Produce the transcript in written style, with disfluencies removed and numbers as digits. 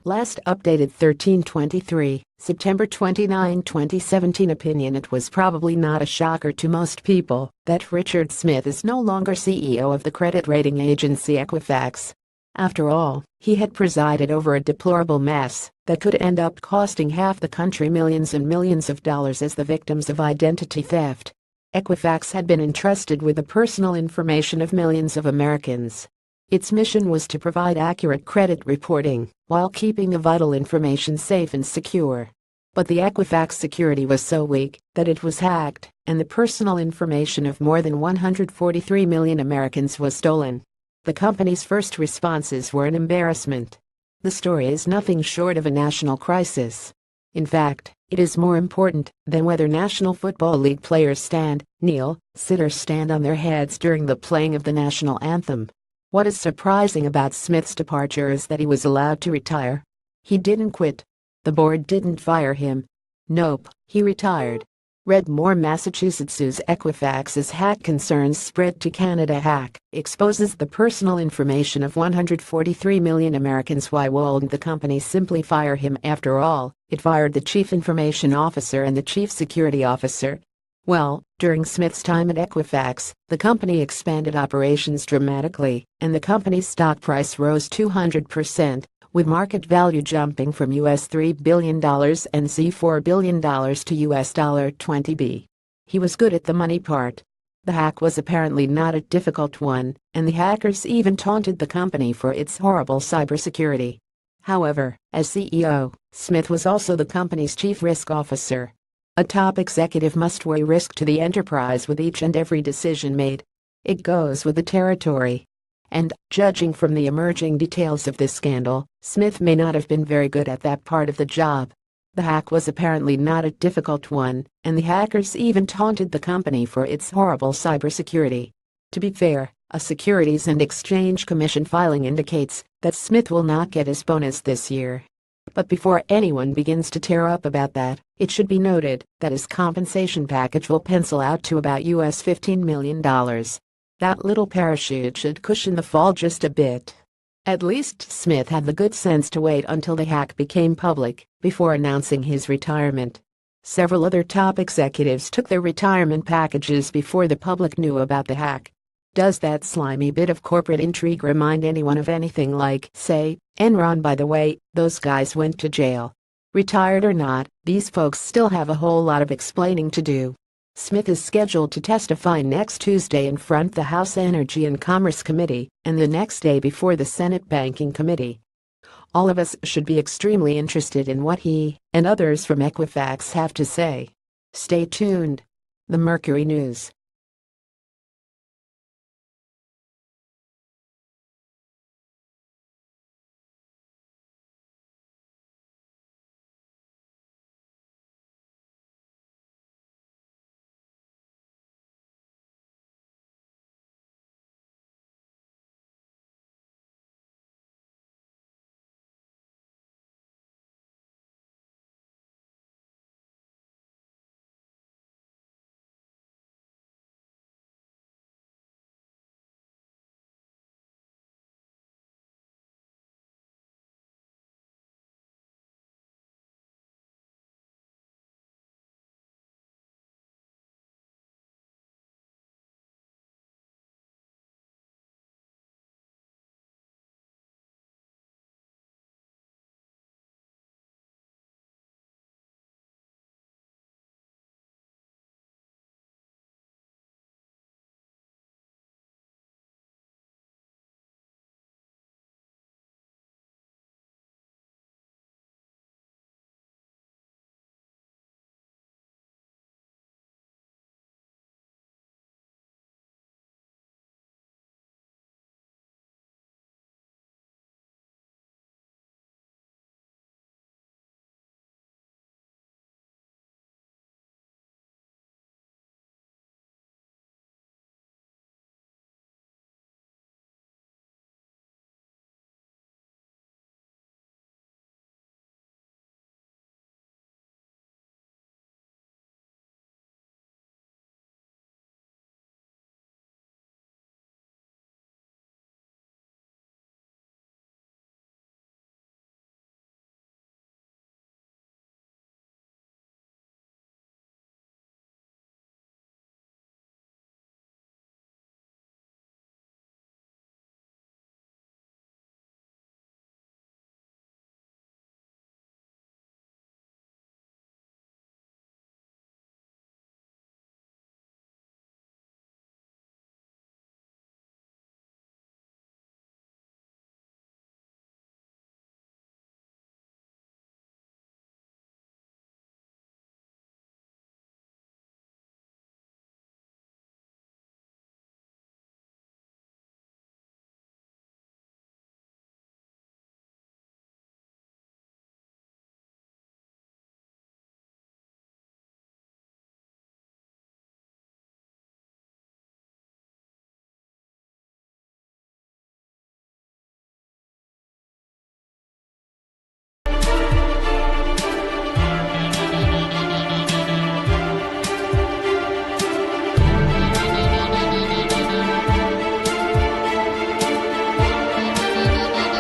Last updated 13/23, September 29, 2017. Opinion. It was probably not a shocker to most people that Richard Smith is no longer CEO of the credit rating agency Equifax. After all, he had presided over a deplorable mess that could end up costing half the country millions and millions of dollars as the victims of identity theft. Equifax had been entrusted with the personal information of millions of Americans. Its mission was to provide accurate credit reporting while keeping the vital information safe and secure. But the Equifax security was so weak that it was hacked, and the personal information of more than 143 million Americans was stolen. The company's first responses were an embarrassment. The story is nothing short of a national crisis. In fact, it is more important than whether National Football League players stand, kneel, sit or stand on their heads during the playing of the national anthem. What is surprising about Smith's departure is that he was allowed to retire. He didn't quit. The board didn't fire him. Nope, he retired. Read more. Massachusetts sues Equifax as hack concerns spread to Canada. Hack exposes the personal information of 143 million Americans. Why won't the company simply fire him? After all, it fired the chief information officer and the chief security officer. Well, during Smith's time at Equifax, the company expanded operations dramatically, and the company's stock price rose 200%, with market value jumping from US $3 billion and $4 billion to US $20 billion. He was good at the money part. The hack was apparently not a difficult one, and the hackers even taunted the company for its horrible cybersecurity. However, as CEO, Smith was also the company's chief risk officer. A top executive must weigh risk to the enterprise with each and every decision made. It goes with the territory. And, judging from the emerging details of this scandal, Smith may not have been very good at that part of the job. The hack was apparently not a difficult one, and the hackers even taunted the company for its horrible cybersecurity. To be fair, a Securities and Exchange Commission filing indicates that Smith will not get his bonus this year. But before anyone begins to tear up about that, it should be noted that his compensation package will pencil out to about US $15 million. That little parachute should cushion the fall just a bit. At least Smith had the good sense to wait until the hack became public before announcing his retirement. Several other top executives took their retirement packages before the public knew about the hack. Does that slimy bit of corporate intrigue remind anyone of anything like, say, Enron? By the way, those guys went to jail. Retired or not, these folks still have a whole lot of explaining to do. Smith is scheduled to testify next Tuesday in front of the House Energy and Commerce Committee and the next day before the Senate Banking Committee. All of us should be extremely interested in what he and others from Equifax have to say. Stay tuned. The Mercury News.